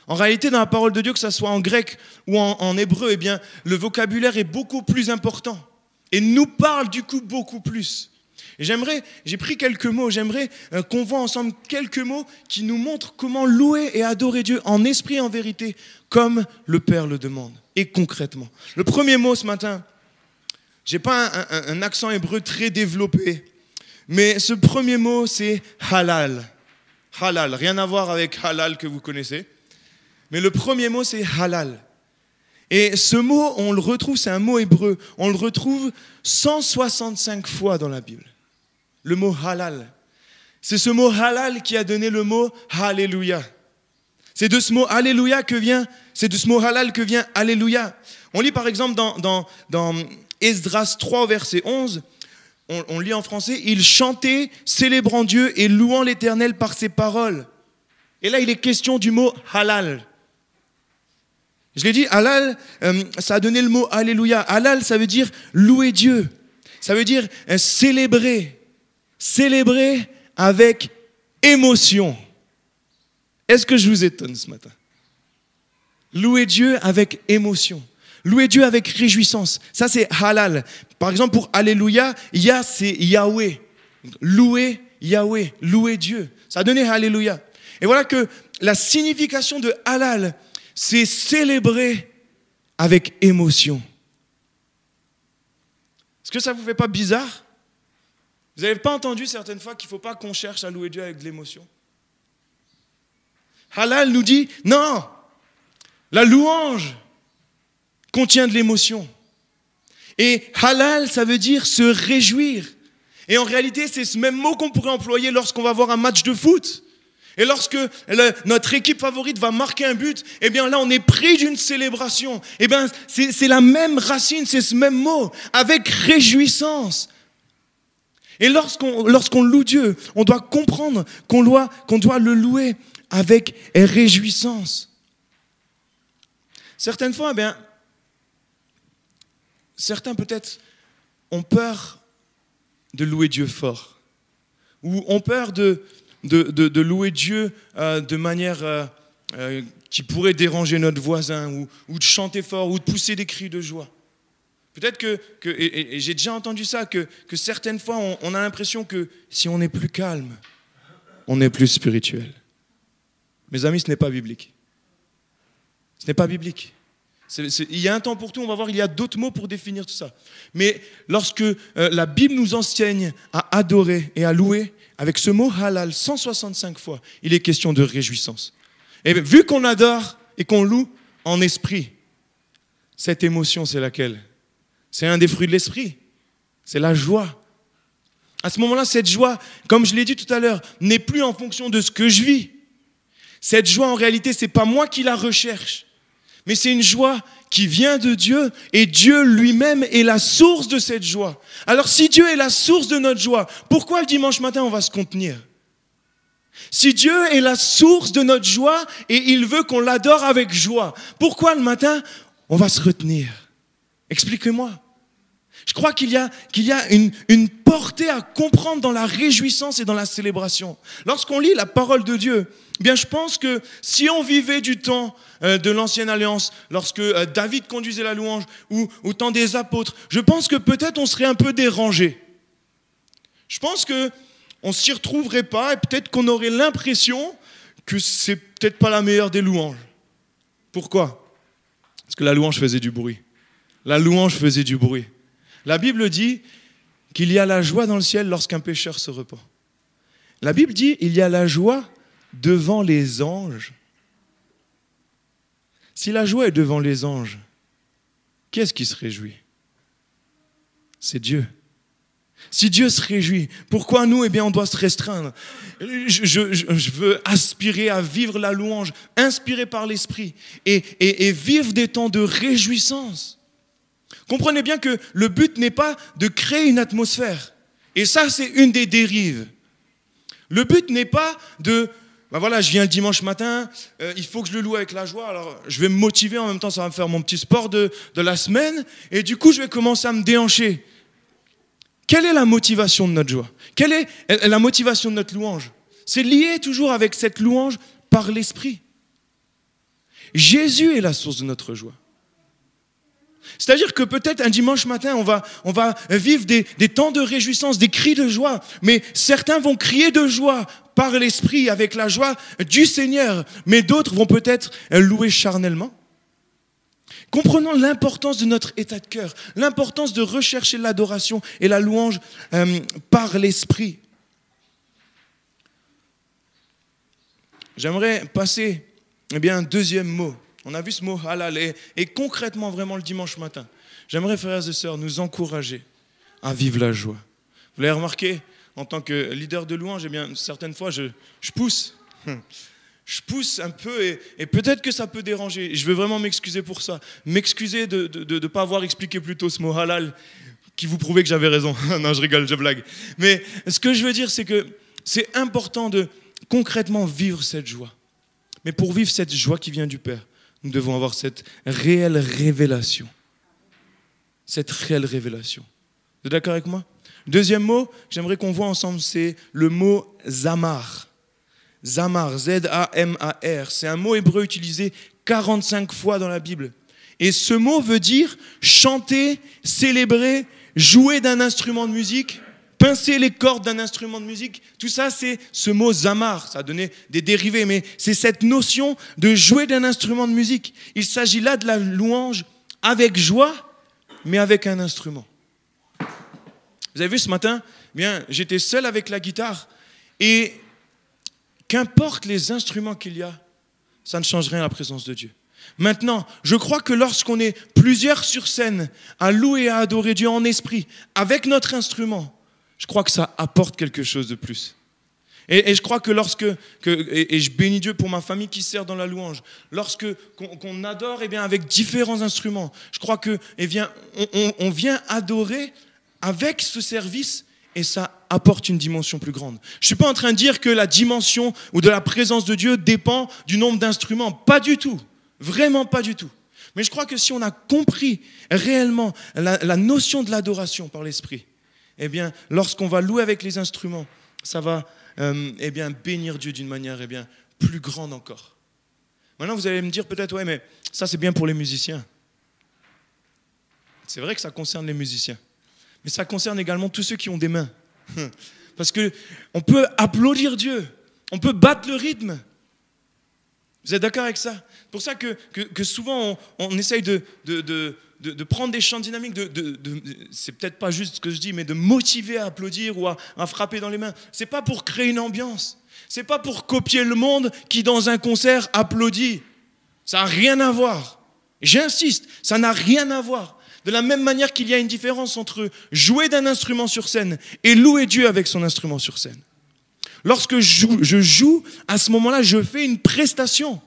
En réalité, dans la parole de Dieu, que ce soit en grec ou en hébreu, eh bien, le vocabulaire est beaucoup plus important et nous parle du coup beaucoup plus. Et j'ai pris quelques mots, j'aimerais qu'on voit ensemble quelques mots qui nous montrent comment louer et adorer Dieu en esprit et en vérité, comme le Père le demande, et concrètement. Le premier mot ce matin, je n'ai pas un accent hébreu très développé, mais ce premier mot c'est halal. Halal, rien à voir avec halal que vous connaissez, mais le premier mot c'est halal. Et ce mot, on le retrouve, c'est un mot hébreu, on le retrouve 165 fois dans la Bible. Le mot halal. C'est ce mot halal qui a donné le mot alléluia. C'est de ce mot alléluia que vient, c'est de ce mot halal que vient alléluia. On lit par exemple dans Esdras 3 verset 11, on lit en français, il chantait célébrant Dieu et louant l'Éternel par ses paroles. Et là il est question du mot halal. Je l'ai dit, halal, ça a donné le mot alléluia. Halal, ça veut dire louer Dieu. Ça veut dire célébrer. Célébrer avec émotion. Est-ce que je vous étonne ce matin? Louer Dieu avec émotion. Louer Dieu avec réjouissance. Ça, c'est halal. Par exemple, pour alléluia, c'est Yahweh. Louer Yahweh, louer Dieu. Ça a donné alléluia. Et voilà que la signification de halal, c'est célébrer avec émotion. Est-ce que ça ne vous fait pas bizarre? Vous n'avez pas entendu certaines fois qu'il ne faut pas qu'on cherche à louer Dieu avec de l'émotion? Halal nous dit, non, la louange contient de l'émotion. Et halal, ça veut dire se réjouir. Et en réalité, c'est ce même mot qu'on pourrait employer lorsqu'on va voir un match de foot. Et lorsque notre équipe favorite va marquer un but, eh bien là, on est pris d'une célébration. Eh bien, c'est la même racine, c'est ce même mot, avec réjouissance. Et lorsqu'on loue Dieu, on doit comprendre qu'on doit le louer avec réjouissance. Certaines fois, eh bien, certains peut-être ont peur de louer Dieu fort, ou ont peur de louer Dieu de manière qui pourrait déranger notre voisin, ou de chanter fort, ou de pousser des cris de joie. Peut-être et j'ai déjà entendu ça, que certaines fois, on a l'impression que si on est plus calme, on est plus spirituel. Mes amis, ce n'est pas biblique. Ce n'est pas biblique. Il y a un temps pour tout, on va voir, il y a d'autres mots pour définir tout ça. Mais lorsque la Bible nous enseigne à adorer et à louer, avec ce mot halal 165 fois, il est question de réjouissance. Et vu qu'on adore et qu'on loue en esprit, cette émotion, c'est laquelle? C'est un des fruits de l'esprit. C'est la joie. À ce moment-là, cette joie, comme je l'ai dit tout à l'heure, n'est plus en fonction de ce que je vis. Cette joie, en réalité, ce n'est pas moi qui la recherche, mais c'est une joie qui vient de Dieu, et Dieu lui-même est la source de cette joie. Alors si Dieu est la source de notre joie, pourquoi le dimanche matin on va se contenir? Si Dieu est la source de notre joie et il veut qu'on l'adore avec joie, pourquoi le matin on va se retenir? Expliquez-moi. Je crois qu'il y a une portée à comprendre dans la réjouissance et dans la célébration. Lorsqu'on lit la parole de Dieu, eh bien je pense que si on vivait du temps de l'Ancienne Alliance, lorsque David conduisait la louange, ou au temps des apôtres, je pense que peut-être on serait un peu dérangé. Je pense qu'on ne s'y retrouverait pas, et peut-être qu'on aurait l'impression que c'est peut-être pas la meilleure des louanges. Pourquoi? Parce que la louange faisait du bruit. La louange faisait du bruit. La Bible dit qu'il y a la joie dans le ciel lorsqu'un pécheur se repent. La Bible dit qu'il y a la joie devant les anges. Si la joie est devant les anges, qui est-ce qui se réjouit? C'est Dieu. Si Dieu se réjouit, pourquoi nous, eh bien, on doit se restreindre? Je veux aspirer à vivre la louange, inspiré par l'Esprit, et vivre des temps de réjouissance. Comprenez bien que le but n'est pas de créer une atmosphère. Et ça, c'est une des dérives. Le but n'est pas de... Ben voilà, je viens le dimanche matin, il faut que je le loue avec la joie, alors je vais me motiver, en même temps ça va me faire mon petit sport de la semaine, et du coup je vais commencer à me déhancher. Quelle est la motivation de notre joie? Quelle est la motivation de notre louange? C'est lié toujours avec cette louange par l'Esprit. Jésus est la source de notre joie. C'est-à-dire que peut-être un dimanche matin, on va vivre des temps de réjouissance, des cris de joie, mais certains vont crier de joie par l'Esprit, avec la joie du Seigneur, mais d'autres vont peut-être louer charnellement. Comprenons l'importance de notre état de cœur, l'importance de rechercher l'adoration et la louange par l'Esprit. J'aimerais passer un deuxième mot. On a vu ce mot halal et concrètement vraiment le dimanche matin. J'aimerais, frères et sœurs, nous encourager à vivre la joie. Vous l'avez remarqué, en tant que leader de louange, eh bien, certaines fois je pousse. Je pousse un peu et peut-être que ça peut déranger. Je veux vraiment m'excuser pour ça. M'excuser de ne pas avoir expliqué plus tôt ce mot halal qui vous prouvait que j'avais raison. Non, je rigole, je blague. Mais ce que je veux dire, c'est que c'est important de concrètement vivre cette joie. Mais pour vivre cette joie qui vient du Père, nous devons avoir cette réelle révélation. Cette réelle révélation. Vous êtes d'accord avec moi? Deuxième mot que j'aimerais qu'on voit ensemble, c'est le mot zamar. Zamar, Z-A-M-A-R. C'est un mot hébreu utilisé 45 fois dans la Bible. Et ce mot veut dire chanter, célébrer, jouer d'un instrument de musique, pincer les cordes d'un instrument de musique. Tout ça, c'est ce mot zamar. Ça a donné des dérivés, mais c'est cette notion de jouer d'un instrument de musique. Il s'agit là de la louange avec joie, mais avec un instrument. Vous avez vu ce matin, j'étais seul avec la guitare et qu'importe les instruments qu'il y a, ça ne change rien à la présence de Dieu. Maintenant, je crois que lorsqu'on est plusieurs sur scène à louer et à adorer Dieu en esprit, avec notre instrument, je crois que ça apporte quelque chose de plus. Et je crois que et je bénis Dieu pour ma famille qui sert dans la louange, qu'on adore avec différents instruments, je crois que on vient adorer avec ce service et ça apporte une dimension plus grande. Je ne suis pas en train de dire que la dimension ou de la présence de Dieu dépend du nombre d'instruments, pas du tout, vraiment pas du tout. Mais je crois que si on a compris réellement la notion de l'adoration par l'Esprit, lorsqu'on va louer avec les instruments, ça va bénir Dieu d'une manière plus grande encore. Maintenant, vous allez me dire peut-être, ouais, mais ça c'est bien pour les musiciens. C'est vrai que ça concerne les musiciens, mais ça concerne également tous ceux qui ont des mains. Parce qu'on peut applaudir Dieu, on peut battre le rythme. Vous êtes d'accord avec ça? C'est pour ça que souvent on essaye de prendre des chants dynamiques, c'est peut-être pas juste ce que je dis, mais de motiver à applaudir ou à frapper dans les mains. C'est pas pour créer une ambiance. C'est pas pour copier le monde qui dans un concert applaudit. Ça n'a rien à voir. J'insiste, ça n'a rien à voir. De la même manière qu'il y a une différence entre jouer d'un instrument sur scène et louer Dieu avec son instrument sur scène. Lorsque je joue, à ce moment-là, je fais une prestation.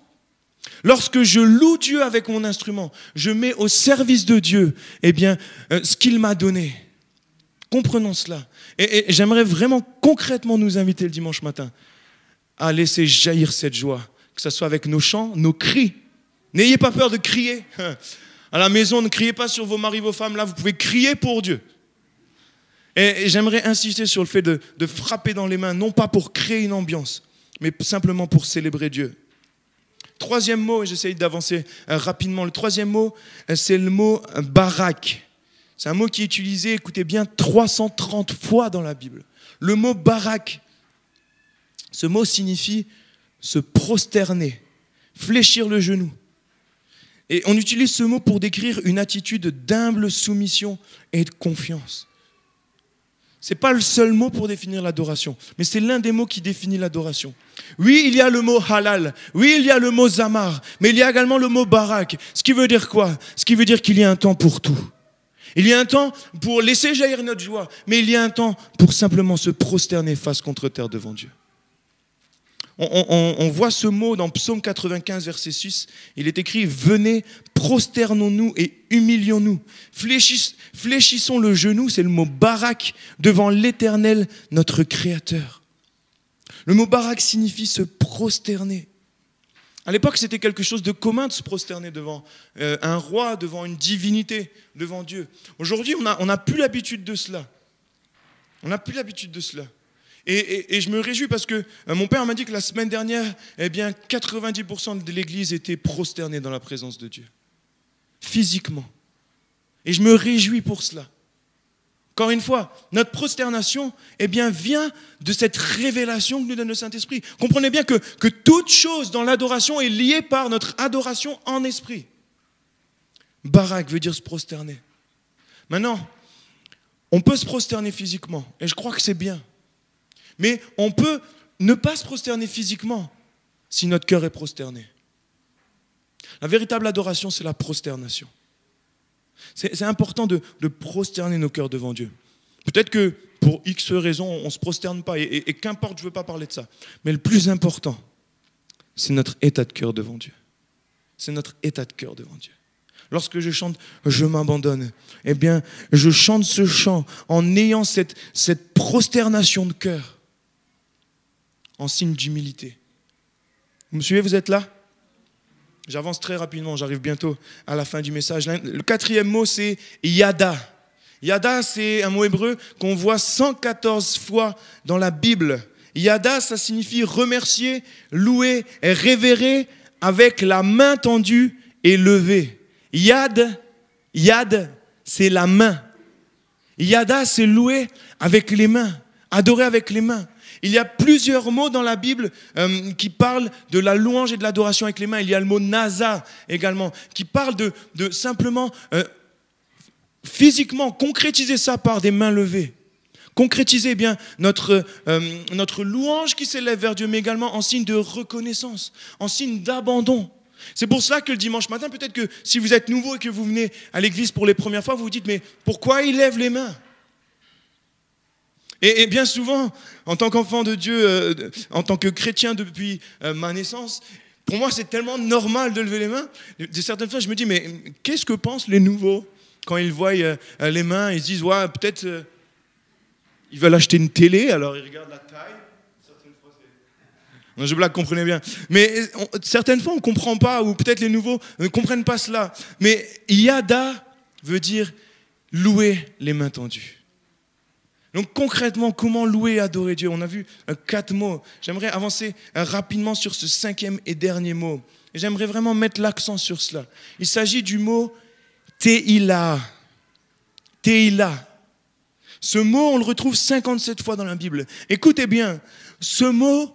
Lorsque je loue Dieu avec mon instrument, je mets au service de Dieu ce qu'il m'a donné. Comprenons cela. Et j'aimerais vraiment concrètement nous inviter le dimanche matin à laisser jaillir cette joie, que ce soit avec nos chants, nos cris. N'ayez pas peur de crier. À la maison, ne criez pas sur vos maris, vos femmes. Là, vous pouvez crier pour Dieu. Et j'aimerais insister sur le fait de frapper dans les mains, non pas pour créer une ambiance, mais simplement pour célébrer Dieu. Troisième mot, et j'essaye d'avancer rapidement. Le troisième mot, c'est le mot barak. C'est un mot qui est utilisé, écoutez bien, 330 fois dans la Bible. Le mot barak, ce mot signifie se prosterner, fléchir le genou. Et on utilise ce mot pour décrire une attitude d'humble soumission et de confiance. Ce n'est pas le seul mot pour définir l'adoration, mais c'est l'un des mots qui définit l'adoration. Oui, il y a le mot halal, oui, il y a le mot zamar, mais il y a également le mot barak. Ce qui veut dire quoi? Ce qui veut dire qu'il y a un temps pour tout. Il y a un temps pour laisser jaillir notre joie, mais il y a un temps pour simplement se prosterner face contre terre devant Dieu. On voit ce mot dans Psaume 95, verset 6. Il est écrit « Venez, prosternons-nous et humilions-nous. Fléchissons le genou », c'est le mot « barak » devant l'Éternel, notre Créateur. Le mot « barak » signifie se prosterner. À l'époque, c'était quelque chose de commun de se prosterner devant un roi, devant une divinité, devant Dieu. Aujourd'hui, on n'a plus l'habitude de cela. On n'a plus l'habitude de cela. Et je me réjouis parce que mon père m'a dit que la semaine dernière, 90% de l'église était prosternée dans la présence de Dieu. Physiquement. Et je me réjouis pour cela. Encore une fois, notre prosternation vient de cette révélation que nous donne le Saint-Esprit. Comprenez bien que toute chose dans l'adoration est liée par notre adoration en esprit. Barak veut dire se prosterner. Maintenant, on peut se prosterner physiquement, et je crois que c'est bien. Mais on peut ne pas se prosterner physiquement si notre cœur est prosterné. La véritable adoration, c'est la prosternation. C'est important de prosterner nos cœurs devant Dieu. Peut-être que pour X raisons, on ne se prosterne pas, et qu'importe, je ne veux pas parler de ça. Mais le plus important, c'est notre état de cœur devant Dieu. C'est notre état de cœur devant Dieu. Lorsque je chante « Je m'abandonne », je chante ce chant en ayant cette prosternation de cœur, en signe d'humilité. Vous me suivez, vous êtes là? J'avance très rapidement, j'arrive bientôt à la fin du message. Le quatrième mot, c'est yada. Yada, c'est un mot hébreu qu'on voit 114 fois dans la Bible. Yada, ça signifie remercier, louer et révérer avec la main tendue et levée. Yad, c'est la main. Yada, c'est louer avec les mains, adorer avec les mains. Il y a plusieurs mots dans la Bible qui parlent de la louange et de l'adoration avec les mains. Il y a le mot nasa également, qui parle de simplement physiquement concrétiser ça par des mains levées. Concrétiser notre louange qui s'élève vers Dieu, mais également en signe de reconnaissance, en signe d'abandon. C'est pour cela que le dimanche matin, peut-être que si vous êtes nouveau et que vous venez à l'église pour les premières fois, vous vous dites, mais pourquoi il lève les mains ? Et bien souvent, en tant qu'enfant de Dieu, en tant que chrétien depuis ma naissance, pour moi, c'est tellement normal de lever les mains. De certaines fois, je me dis, mais qu'est-ce que pensent les nouveaux quand ils voient les mains? Ils se disent, ouais, peut-être ils veulent acheter une télé, alors ils regardent la taille. Certaines fois, non, je blague, comprenez bien. Mais certaines fois, on ne comprend pas, ou peut-être les nouveaux ne comprennent pas cela. Mais yada veut dire louer les mains tendues. Donc concrètement, comment louer et adorer Dieu? On a vu 4 mots. J'aimerais avancer rapidement sur ce 5e et dernier mot. Et j'aimerais vraiment mettre l'accent sur cela. Il s'agit du mot Tehillah. Tehillah. Ce mot, on le retrouve 57 fois dans la Bible. Écoutez bien, ce mot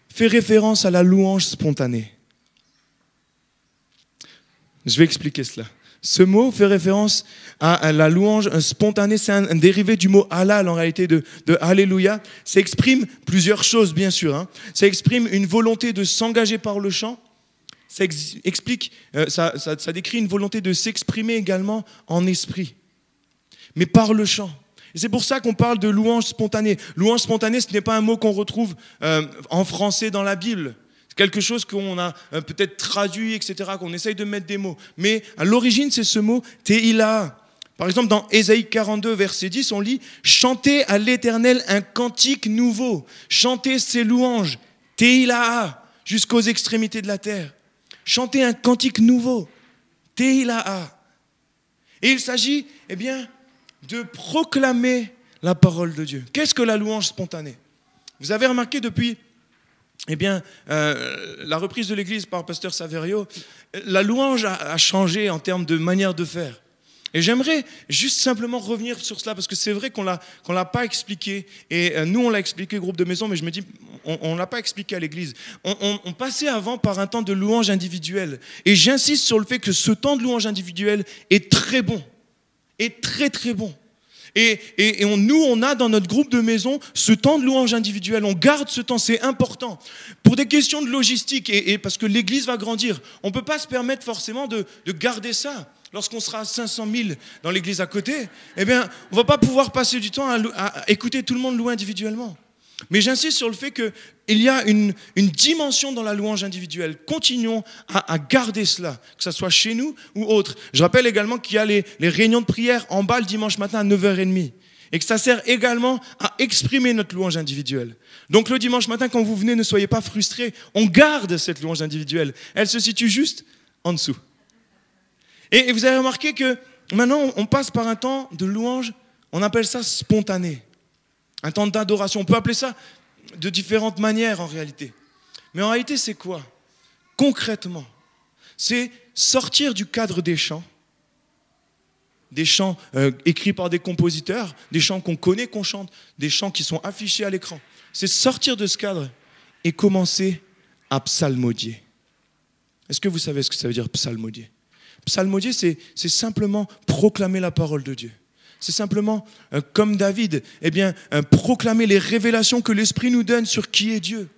fait référence à la louange spontanée. Je vais expliquer cela. Ce mot fait référence à la louange spontanée. C'est un dérivé du mot halal, en réalité, de Alléluia. Ça exprime plusieurs choses, bien sûr. Hein. Ça exprime une volonté de s'engager par le chant. Ça décrit une volonté de s'exprimer également en esprit, mais par le chant. Et c'est pour ça qu'on parle de louange spontanée. Louange spontanée, ce n'est pas un mot qu'on retrouve en français dans la Bible. C'est quelque chose qu'on a peut-être traduit, etc., qu'on essaye de mettre des mots. Mais à l'origine, c'est ce mot Tehillah. Par exemple, dans Ésaïe 42, verset 10, on lit « Chantez à l'Éternel un cantique nouveau. Chantez ses louanges. Tehillah, jusqu'aux extrémités de la terre. Chantez un cantique nouveau. Tehillah. » Et il s'agit, eh bien, de proclamer la parole de Dieu. Qu'est-ce que la louange spontanée? Vous avez remarqué depuis la reprise de l'église par Pasteur Saverio, la louange a changé en termes de manière de faire. Et j'aimerais juste simplement revenir sur cela, parce que c'est vrai qu'on l'a pas expliqué, et nous on l'a expliqué au groupe de maison, mais je me dis, on ne l'a pas expliqué à l'église. On passait avant par un temps de louange individuelle, et j'insiste sur le fait que ce temps de louange individuelle est très bon, est très très bon. Et nous, on a dans notre groupe de maison ce temps de louange individuelle. On garde ce temps, c'est important. Pour des questions de logistique et parce que l'église va grandir, on ne peut pas se permettre forcément de garder ça. Lorsqu'on sera à 500 000 dans l'église à côté, eh bien, on ne va pas pouvoir passer du temps à écouter tout le monde louer individuellement. Mais j'insiste sur le fait qu'il y a une dimension dans la louange individuelle. Continuons à garder cela, que ce soit chez nous ou autre. Je rappelle également qu'il y a les réunions de prière en bas le dimanche matin à 9h30. Et que ça sert également à exprimer notre louange individuelle. Donc le dimanche matin, quand vous venez, ne soyez pas frustrés. On garde cette louange individuelle. Elle se situe juste en dessous. Et vous avez remarqué que maintenant, on passe par un temps de louange, on appelle ça spontané. Un temps d'adoration. On peut appeler ça de différentes manières en réalité. Mais en réalité, c'est quoi? Concrètement, c'est sortir du cadre des chants écrits par des compositeurs, des chants qu'on connaît, qu'on chante, des chants qui sont affichés à l'écran. C'est sortir de ce cadre et commencer à psalmodier. Est-ce que vous savez ce que ça veut dire psalmodier? Psalmodier, c'est simplement proclamer la parole de Dieu. C'est simplement, comme David, proclamer les révélations que l'Esprit nous donne sur qui est Dieu.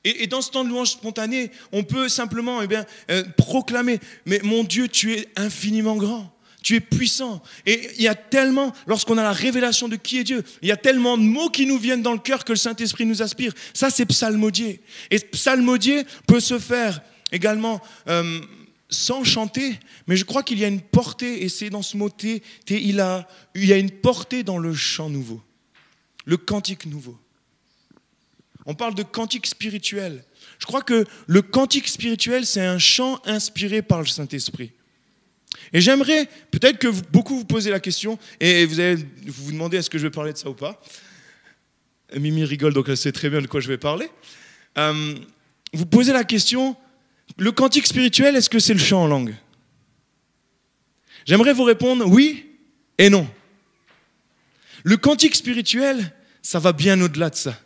Et dans ce temps de louange spontanée, on peut simplement proclamer, mais mon Dieu, tu es infiniment grand, tu es puissant. Et il y a tellement, lorsqu'on a la révélation de qui est Dieu, il y a tellement de mots qui nous viennent dans le cœur que le Saint-Esprit nous aspire. Ça, c'est psalmodier. Et psalmodier peut se faire également sans chanter, mais je crois qu'il y a une portée, et c'est dans ce mot Tehillah, il y a une portée dans le chant nouveau, le cantique nouveau. On parle de cantique spirituel. Je crois que le cantique spirituel, c'est un chant inspiré par le Saint-Esprit. Et j'aimerais, peut-être que beaucoup vous posez la question, et vous vous demandez est-ce que je vais parler de ça ou pas. Mimi rigole, donc elle sait très bien de quoi je vais parler. Vous posez la question, le cantique spirituel, est-ce que c'est le chant en langue? J'aimerais vous répondre oui et non. Le cantique spirituel, ça va bien au-delà de ça.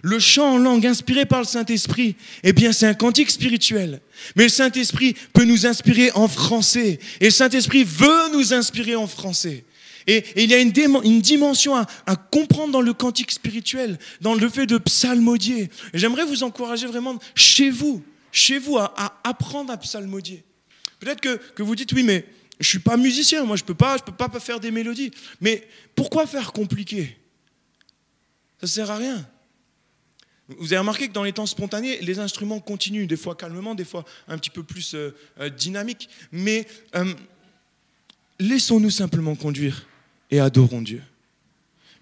Le chant en langue inspiré par le Saint-Esprit, c'est un cantique spirituel. Mais le Saint-Esprit peut nous inspirer en français. Et le Saint-Esprit veut nous inspirer en français. Et il y a une dimension à comprendre dans le cantique spirituel, dans le fait de psalmodier. Et j'aimerais vous encourager vraiment chez vous à apprendre à psalmodier. Peut-être que vous dites, oui, mais je ne suis pas musicien, moi je peux pas faire des mélodies. Mais pourquoi faire compliqué? Ça ne sert à rien. Vous avez remarqué que dans les temps spontanés, les instruments continuent, des fois calmement, des fois un petit peu plus dynamiques. Mais laissons-nous simplement conduire et adorons Dieu.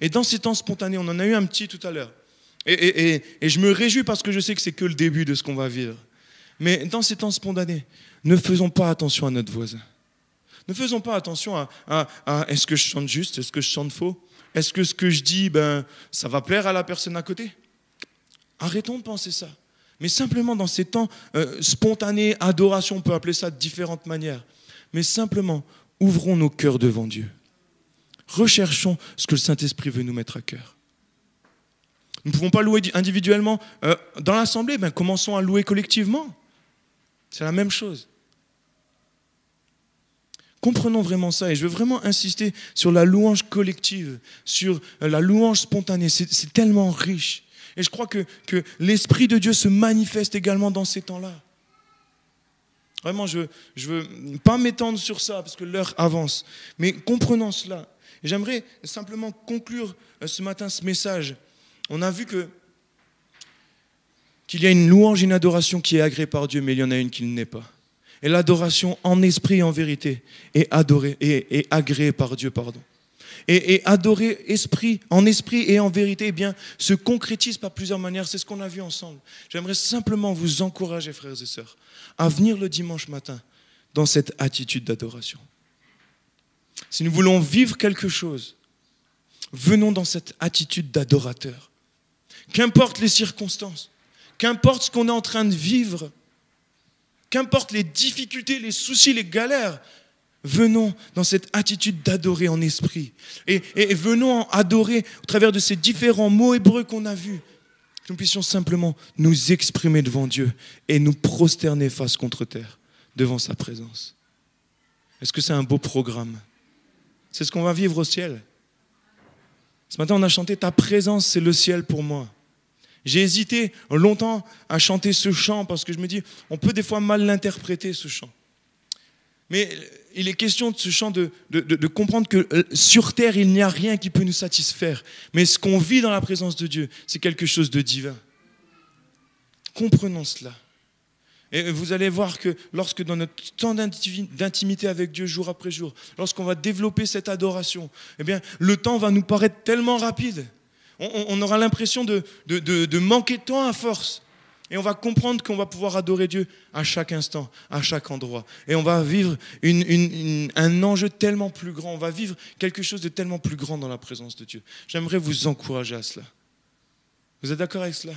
Et dans ces temps spontanés, on en a eu un petit tout à l'heure. Et je me réjouis parce que je sais que c'est que le début de ce qu'on va vivre. Mais dans ces temps spontanés, ne faisons pas attention à notre voisin. Ne faisons pas attention à est-ce que je chante juste, est-ce que je chante faux, est-ce que ce que je dis, ça va plaire à la personne à côté. Arrêtons de penser ça. Mais simplement dans ces temps spontanés, adoration, on peut appeler ça de différentes manières. Mais simplement, ouvrons nos cœurs devant Dieu. Recherchons ce que le Saint-Esprit veut nous mettre à cœur. Nous ne pouvons pas louer individuellement dans l'assemblée, commençons à louer collectivement. C'est la même chose. Comprenons vraiment ça, et je veux vraiment insister sur la louange collective, sur la louange spontanée. C'est tellement riche. Et je crois que l'Esprit de Dieu se manifeste également dans ces temps-là. Vraiment, je ne veux pas m'étendre sur ça, parce que l'heure avance. Mais comprenons cela. Et j'aimerais simplement conclure ce matin ce message. On a vu qu'il y a une louange et une adoration qui est agréée par Dieu, mais il y en a une qui ne l'est pas. Et l'adoration en esprit et en vérité est adorée et agréée par Dieu, pardon. Et adorer en esprit et en vérité, se concrétise par plusieurs manières. C'est ce qu'on a vu ensemble. J'aimerais simplement vous encourager, frères et sœurs, à venir le dimanche matin dans cette attitude d'adoration. Si nous voulons vivre quelque chose, venons dans cette attitude d'adorateur. Qu'importe les circonstances, qu'importe ce qu'on est en train de vivre, qu'importe les difficultés, les soucis, les galères, venons dans cette attitude d'adorer en esprit. Et venons adorer au travers de ces différents mots hébreux qu'on a vus. Que nous puissions simplement nous exprimer devant Dieu et nous prosterner face contre terre devant sa présence. Est-ce que c'est un beau programme? C'est ce qu'on va vivre au ciel. Ce matin, on a chanté « Ta présence, c'est le ciel pour moi ». J'ai hésité longtemps à chanter ce chant parce que je me dis, on peut des fois mal l'interpréter, ce chant. Mais il est question de ce chant de comprendre que sur terre, il n'y a rien qui peut nous satisfaire. Mais ce qu'on vit dans la présence de Dieu, c'est quelque chose de divin. Comprenons cela. Et vous allez voir que lorsque dans notre temps d'intimité avec Dieu, jour après jour, lorsqu'on va développer cette adoration, le temps va nous paraître tellement rapide. On aura l'impression de manquer de temps à force. Et on va comprendre qu'on va pouvoir adorer Dieu à chaque instant, à chaque endroit. Et on va vivre un enjeu tellement plus grand. On va vivre quelque chose de tellement plus grand dans la présence de Dieu. J'aimerais vous encourager à cela. Vous êtes d'accord avec cela?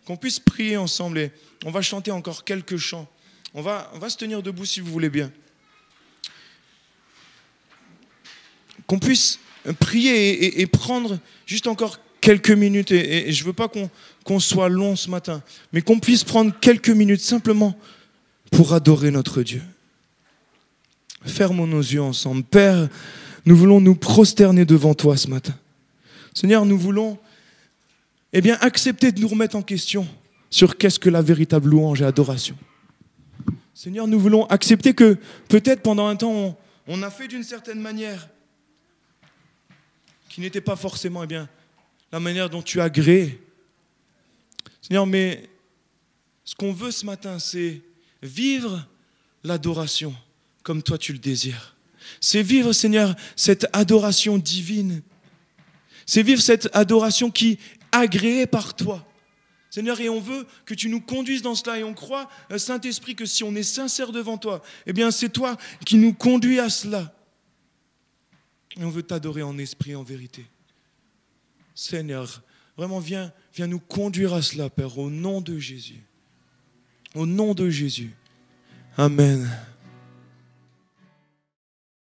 Qu'on puisse prier ensemble et on va chanter encore quelques chants. On va se tenir debout si vous voulez bien. Qu'on puisse prier et prendre juste encore quelques minutes, et je ne veux pas qu'on soit long ce matin, mais qu'on puisse prendre quelques minutes simplement pour adorer notre Dieu. Fermons nos yeux ensemble. Père, nous voulons nous prosterner devant toi ce matin. Seigneur, nous voulons accepter de nous remettre en question sur qu'est-ce que la véritable louange et adoration. Seigneur, nous voulons accepter que peut-être pendant un temps, on a fait d'une certaine manière qui n'était pas forcément la manière dont tu as agréé. Seigneur, mais ce qu'on veut ce matin, c'est vivre l'adoration comme toi tu le désires. C'est vivre, Seigneur, cette adoration divine. C'est vivre cette adoration qui est agréée par toi. Seigneur, et on veut que tu nous conduises dans cela. Et on croit, Saint-Esprit, que si on est sincère devant toi, c'est toi qui nous conduis à cela. Et on veut t'adorer en esprit et en vérité. Seigneur, vraiment viens nous conduire à cela, Père, au nom de Jésus. Au nom de Jésus. Amen.